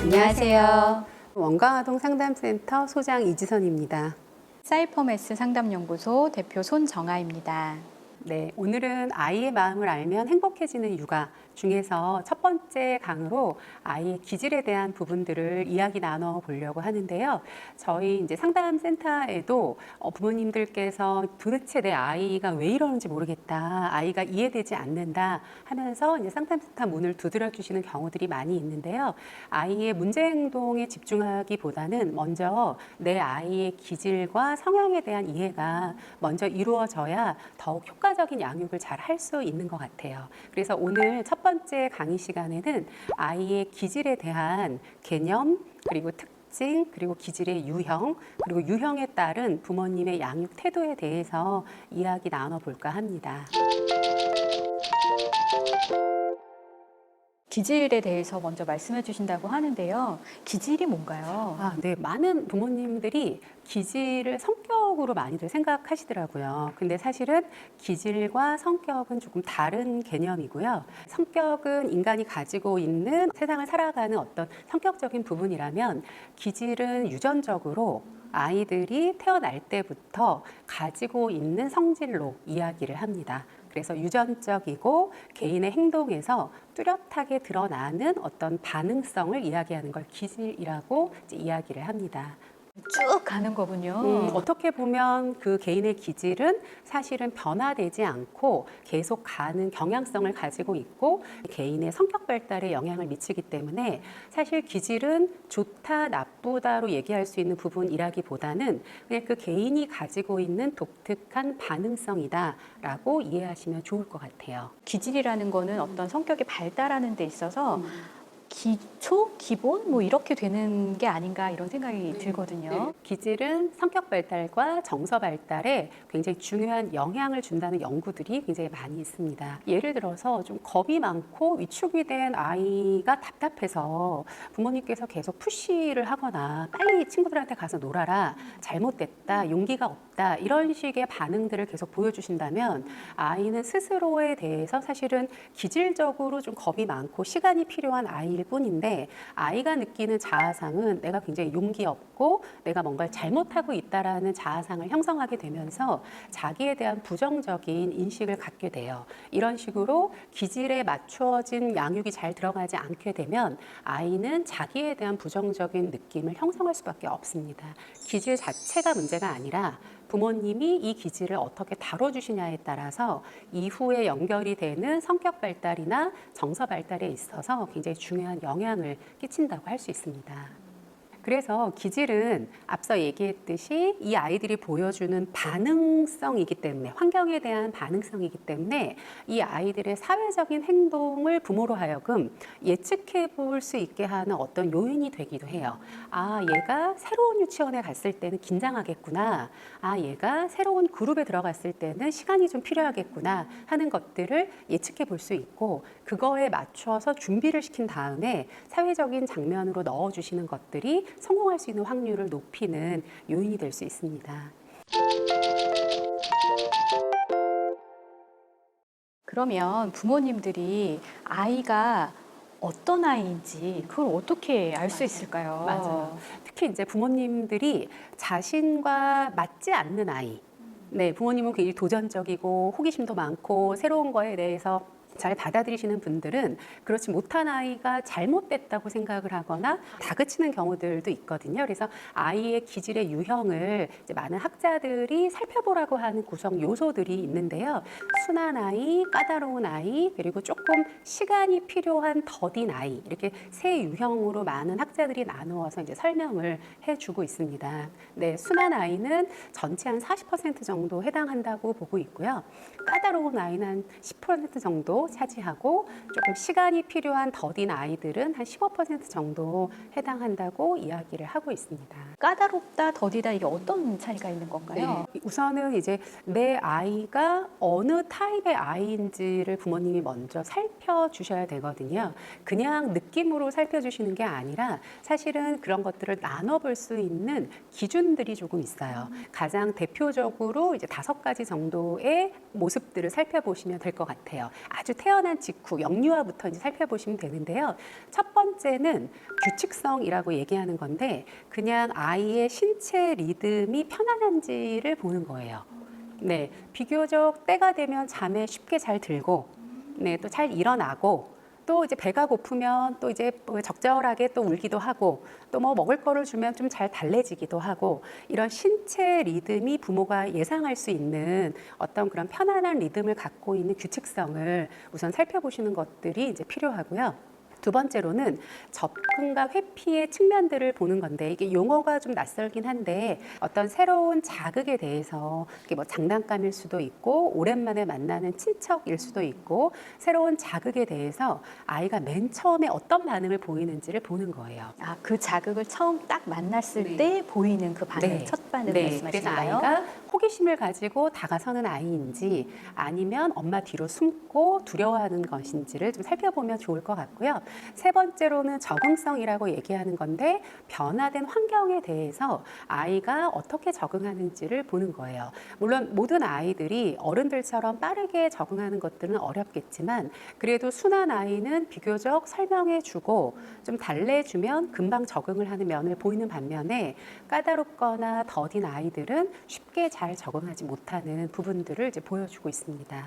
안녕하세요. 원광아동 상담센터 소장 이지선입니다. 사이퍼메스 상담연구소 대표 손정아입니다. 네, 오늘은 아이의 마음을 알면 행복해지는 육아 중에서 첫 번째 강으로 아이의 기질에 대한 부분들을 이야기 나눠 보려고 하는데요. 저희 이제 상담센터에도 부모님들께서 도대체 내 아이가 왜 이러는지 모르겠다, 아이가 이해되지 않는다 하면서 이제 상담센터 문을 두드려 주시는 경우들이 많이 있는데요. 아이의 문제 행동에 집중하기보다는 먼저 내 아이의 기질과 성향에 대한 이해가 먼저 이루어져야 더욱 효과적인 양육을 잘 할 수 있는 것 같아요. 그래서 오늘 첫 번째 강의 시간에는 아이의 기질에 대한 개념, 그리고 특징, 그리고 기질의 유형, 그리고 유형에 따른 부모님의 양육 태도에 대해서 이야기 나눠볼까 합니다. 기질에 대해서 먼저 말씀해 주신다고 하는데요. 기질이 뭔가요? 네. 많은 부모님들이 기질을 성격으로 많이들 생각하시더라고요. 근데 사실은 기질과 성격은 조금 다른 개념이고요. 성격은 인간이 가지고 있는 세상을 살아가는 어떤 성격적인 부분이라면, 기질은 유전적으로 아이들이 태어날 때부터 가지고 있는 성질로 이야기를 합니다. 그래서 유전적이고 개인의 행동에서 뚜렷하게 드러나는 어떤 반응성을 이야기하는 걸 기질이라고 이제 이야기를 합니다. 쭉 가는 거군요. 어떻게 보면 그 개인의 기질은 사실은 변화되지 않고 계속 가는 경향성을 가지고 있고 개인의 성격 발달에 영향을 미치기 때문에, 사실 기질은 좋다, 나쁘다로 얘기할 수 있는 부분이라기보다는 그냥 그 개인이 가지고 있는 독특한 반응성이다라고 이해하시면 좋을 것 같아요. 기질이라는 거는 어떤 성격이 발달하는 데 있어서 기초, 기본 뭐 이렇게 되는 게 아닌가 이런 생각이 들거든요. 네. 기질은 성격 발달과 정서 발달에 굉장히 중요한 영향을 준다는 연구들이 굉장히 많이 있습니다. 예를 들어서 좀 겁이 많고 위축이 된 아이가 답답해서 부모님께서 계속 푸시를 하거나 빨리 친구들한테 가서 놀아라, 잘못됐다, 용기가 없다, 이런 식의 반응들을 계속 보여주신다면 아이는 스스로에 대해서 사실은 기질적으로 좀 겁이 많고 시간이 필요한 아이일 뿐인데, 아이가 느끼는 자아상은 내가 굉장히 용기 없고 내가 뭔가를 잘못하고 있다라는 자아상을 형성하게 되면서 자기에 대한 부정적인 인식을 갖게 돼요. 이런 식으로 기질에 맞추어진 양육이 잘 들어가지 않게 되면 아이는 자기에 대한 부정적인 느낌을 형성할 수밖에 없습니다. 기질 자체가 문제가 아니라 부모님이 이 기질을 어떻게 다뤄주시냐에 따라서 이후에 연결이 되는 성격 발달이나 정서 발달에 있어서 굉장히 중요한 영향을 끼친다고 할 수 있습니다. 그래서 기질은 앞서 얘기했듯이 이 아이들이 보여주는 반응성이기 때문에, 환경에 대한 반응성이기 때문에 이 아이들의 사회적인 행동을 부모로 하여금 예측해 볼 수 있게 하는 어떤 요인이 되기도 해요. 얘가 새로운 유치원에 갔을 때는 긴장하겠구나. 얘가 새로운 그룹에 들어갔을 때는 시간이 좀 필요하겠구나 하는 것들을 예측해 볼 수 있고, 그거에 맞춰서 준비를 시킨 다음에 사회적인 장면으로 넣어주시는 것들이 성공할 수 있는 확률을 높이는 요인이 될 수 있습니다. 그러면 부모님들이 아이가 어떤 아이인지 그걸 어떻게 알 수 있을까요? 맞아요. 특히 이제 부모님들이 자신과 맞지 않는 아이, 네, 부모님은 굉장히 도전적이고 호기심도 많고 새로운 거에 대해서 잘 받아들이시는 분들은 그렇지 못한 아이가 잘못됐다고 생각을 하거나 다그치는 경우들도 있거든요. 그래서 아이의 기질의 유형을 이제 많은 학자들이 살펴보라고 하는 구성 요소들이 있는데요. 순한 아이, 까다로운 아이, 그리고 조금 시간이 필요한 더딘 아이, 이렇게 세 유형으로 많은 학자들이 나누어서 이제 설명을 해주고 있습니다. 네, 순한 아이는 전체 한 40% 정도 해당한다고 보고 있고요. 까다로운 아이는 한 10% 정도 차지하고, 조금 시간이 필요한 더딘 아이들은 한 15% 정도 해당한다고 이야기를 하고 있습니다. 까다롭다, 더디다 이게 어떤 차이가 있는 건가요? 네, 우선은 이제 내 아이가 어느 타입의 아이인지를 부모님이 먼저 살펴주셔야 되거든요. 그냥 느낌으로 살펴주시는 게 아니라 사실은 그런 것들을 나눠볼 수 있는 기준들이 조금 있어요. 가장 대표적으로 이제 5가지 정도의 모습들을 살펴보시면 될 것 같아요. 아주 태어난 직후 영유아부터 이제 살펴보시면 되는데요. 첫 번째는 규칙성이라고 얘기하는 건데 그냥 아이의 신체 리듬이 편안한지를 보는 거예요. 네, 비교적 때가 되면 잠에 쉽게 잘 들고, 네, 또 잘 일어나고, 또 이제 배가 고프면 또 이제 뭐 적절하게 또 울기도 하고, 또 뭐 먹을 거를 주면 좀 잘 달래지기도 하고, 이런 신체 리듬이 부모가 예상할 수 있는 어떤 그런 편안한 리듬을 갖고 있는 규칙성을 우선 살펴보시는 것들이 이제 필요하고요. 두 번째로는 접근과 회피의 측면들을 보는 건데 이게 용어가 좀 낯설긴 한데 어떤 새로운 자극에 대해서 이게 뭐 장난감일 수도 있고 오랜만에 만나는 친척일 수도 있고 새로운 자극에 대해서 아이가 맨 처음에 어떤 반응을 보이는지를 보는 거예요. 아, 그 자극을 처음 딱 만났을 네. 때 보이는 그 반응, 네. 첫 반응 그래서 말씀하시나요? 아이가 호기심을 가지고 다가서는 아이인지 아니면 엄마 뒤로 숨고 두려워하는 것인지를 좀 살펴보면 좋을 것 같고요. 세 번째로는 적응성이라고 얘기하는 건데 변화된 환경에 대해서 아이가 어떻게 적응하는지를 보는 거예요. 물론 모든 아이들이 어른들처럼 빠르게 적응하는 것들은 어렵겠지만 그래도 순한 아이는 비교적 설명해주고 좀 달래주면 금방 적응을 하는 면을 보이는 반면에 까다롭거나 더딘 아이들은 쉽게 잘 적응하지 못하는 부분들을 이제 보여주고 있습니다.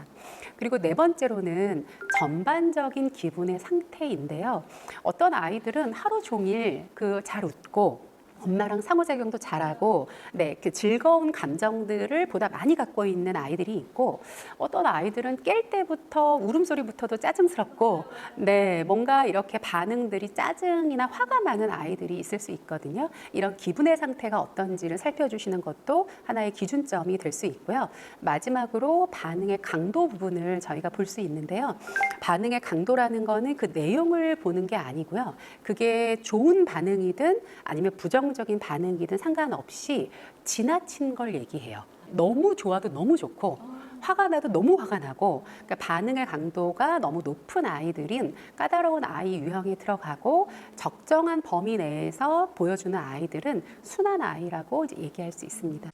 그리고 네 번째로는 전반적인 기분의 상태인데요. 어떤 아이들은 하루 종일 그 잘 웃고 엄마랑 상호작용도 잘하고 네, 그 즐거운 감정들을 보다 많이 갖고 있는 아이들이 있고 어떤 아이들은 깰 때부터 울음소리부터도 짜증스럽고 네, 뭔가 이렇게 반응들이 짜증이나 화가 나는 아이들이 있을 수 있거든요. 이런 기분의 상태가 어떤지를 살펴주시는 것도 하나의 기준점이 될 수 있고요. 마지막으로 반응의 강도 부분을 저희가 볼 수 있는데요. 반응의 강도라는 거는 그 내용을 보는 게 아니고요. 그게 좋은 반응이든 아니면 부정적인 반응이든 상관없이 지나친 걸 얘기해요. 너무 좋아도 너무 좋고 화가 나도 너무 화가 나고 그러니까 반응의 강도가 너무 높은 아이들은 까다로운 아이 유형에 들어가고 적정한 범위 내에서 보여주는 아이들은 순한 아이라고 이제 얘기할 수 있습니다.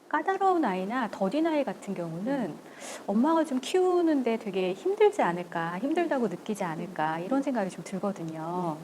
까다로운 아이나 더딘 아이 같은 경우는 엄마가 좀 키우는데 되게 힘들지 않을까, 힘들다고 느끼지 않을까 이런 생각이 좀 들거든요.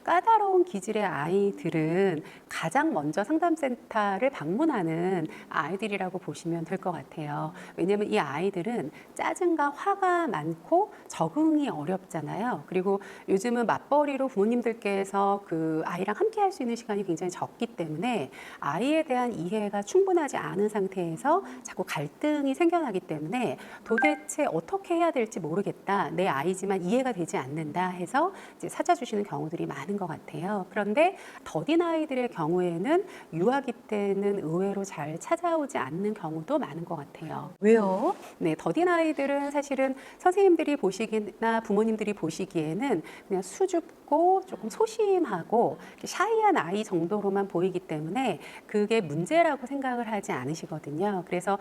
까다로운 기질의 아이들은 가장 먼저 상담센터를 방문하는 아이들이라고 보시면 될 것 같아요. 왜냐하면 이 아이들은 짜증과 화가 많고 적응이 어렵잖아요. 그리고 요즘은 맞벌이로 부모님들께서 그 아이랑 함께 할 수 있는 시간이 굉장히 적기 때문에 아이에 대한 이해가 충분하지 않은 상태에서 자꾸 갈등이 생겨나기 때문에 도대체 어떻게 해야 될지 모르겠다. 내 아이지만 이해가 되지 않는다 해서 이제 찾아주시는 경우들이 많은 것 같아요. 그런데 더딘 아이들의 경우에는 유아기 때는 의외로 잘 찾아오지 않는 경우도 많은 것 같아요. 왜요? 네, 더딘 아이들은 사실은 선생님들이 보시기나 부모님들이 보시기에는 그냥 수줍고 조금 소심하고 샤이한 아이 정도로만 보이기 때문에 그게 문제라고 생각을 하지 않으시거든요. 그래서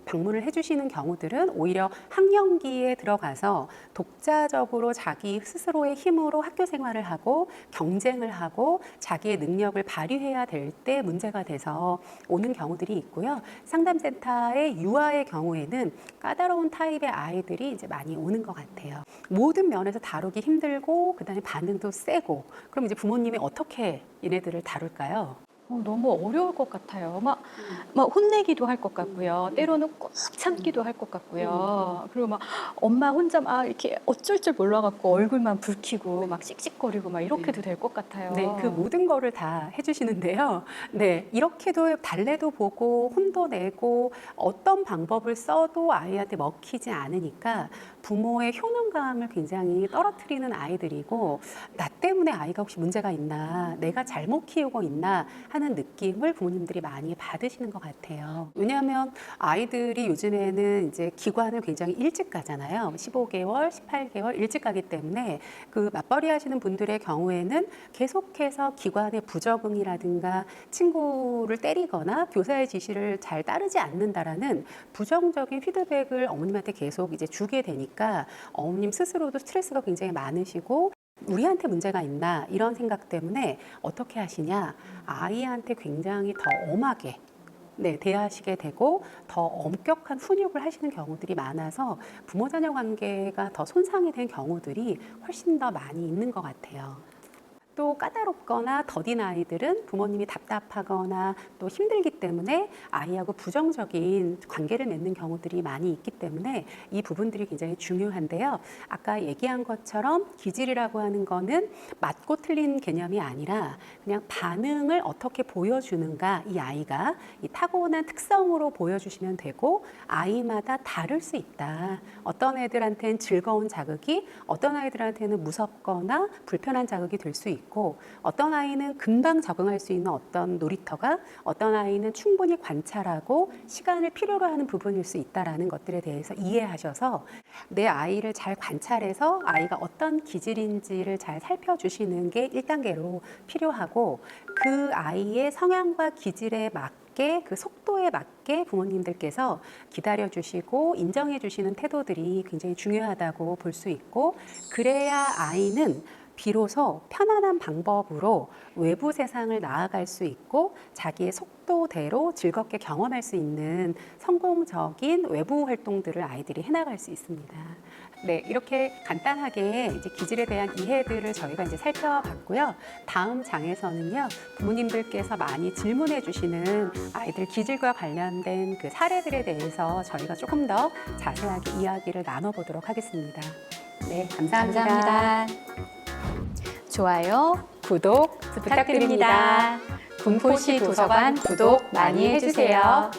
방문을 해주시는 경우들은 오히려 학령기에 들어가서 독자적으로 자기 스스로의 힘으로 학교 생활을 하고 경쟁을 하고 자기의 능력을 발휘해야 될 때 문제가 돼서 오는 경우들이 있고요. 상담센터의 유아의 경우에는 까다로운 타입의 아이들이 이제 많이 오는 것 같아요. 모든 면에서 다루기 힘들고 그다음에 반응도 세고 그럼 이제 부모님이 어떻게 얘네들을 다룰까요? 너무 어려울 것 같아요. 막 혼내기도 할 것 같고요. 때로는 꾹 참기도 할 것 같고요. 그리고 막 엄마 혼자 막 이렇게 어쩔 줄 몰라갖고 얼굴만 붉히고 막 씩씩거리고 막 이렇게도 될 것 같아요. 네, 그 모든 거를 다 해주시는데요. 네, 이렇게도 달래도 보고 혼도 내고 어떤 방법을 써도 아이한테 먹히지 않으니까 부모의 효능감을 굉장히 떨어뜨리는 아이들이고 나 때문에 아이가 혹시 문제가 있나 내가 잘못 키우고 있나 하는 느낌을 부모님들이 많이 받으시는 것 같아요. 왜냐하면 아이들이 요즘에는 이제 기관을 굉장히 일찍 가잖아요. 15개월, 18개월 일찍 가기 때문에 그 맞벌이 하시는 분들의 경우에는 계속해서 기관의 부적응이라든가 친구를 때리거나 교사의 지시를 잘 따르지 않는다라는 부정적인 피드백을 어머님한테 계속 이제 주게 되니까 어머님 스스로도 스트레스가 굉장히 많으시고 우리한테 문제가 있나 이런 생각 때문에 어떻게 하시냐 아이한테 굉장히 더 엄하게 네, 대하시게 되고 더 엄격한 훈육을 하시는 경우들이 많아서 부모 자녀 관계가 더 손상이 된 경우들이 훨씬 더 많이 있는 것 같아요. 또 까다롭거나 더딘 아이들은 부모님이 답답하거나 또 힘들기 때문에 아이하고 부정적인 관계를 맺는 경우들이 많이 있기 때문에 이 부분들이 굉장히 중요한데요. 아까 얘기한 것처럼 기질이라고 하는 거는 맞고 틀린 개념이 아니라 그냥 반응을 어떻게 보여주는가, 이 아이가 이 타고난 특성으로 보여주시면 되고, 아이마다 다를 수 있다. 어떤 애들한테는 즐거운 자극이 어떤 아이들한테는 무섭거나 불편한 자극이 될 수 있고, 어떤 아이는 금방 적응할 수 있는 어떤 놀이터가 어떤 아이는 충분히 관찰하고 시간을 필요로 하는 부분일 수 있다는 것들에 대해서 이해하셔서 내 아이를 잘 관찰해서 아이가 어떤 기질인지를 잘 살펴주시는 게 1단계로 필요하고, 그 아이의 성향과 기질에 맞게 그 속도에 맞게 부모님들께서 기다려주시고 인정해주시는 태도들이 굉장히 중요하다고 볼 수 있고, 그래야 아이는 비로소 편안한 방법으로 외부 세상을 나아갈 수 있고 자기의 속도대로 즐겁게 경험할 수 있는 성공적인 외부 활동들을 아이들이 해나갈 수 있습니다. 네, 이렇게 간단하게 이제 기질에 대한 이해들을 저희가 이제 살펴봤고요. 다음 장에서는요, 부모님들께서 많이 질문해 주시는 아이들 기질과 관련된 그 사례들에 대해서 저희가 조금 더 자세하게 이야기를 나눠보도록 하겠습니다. 네, 감사합니다. 감사합니다. 좋아요, 구독 부탁드립니다. 군포시 도서관 구독 많이 해주세요.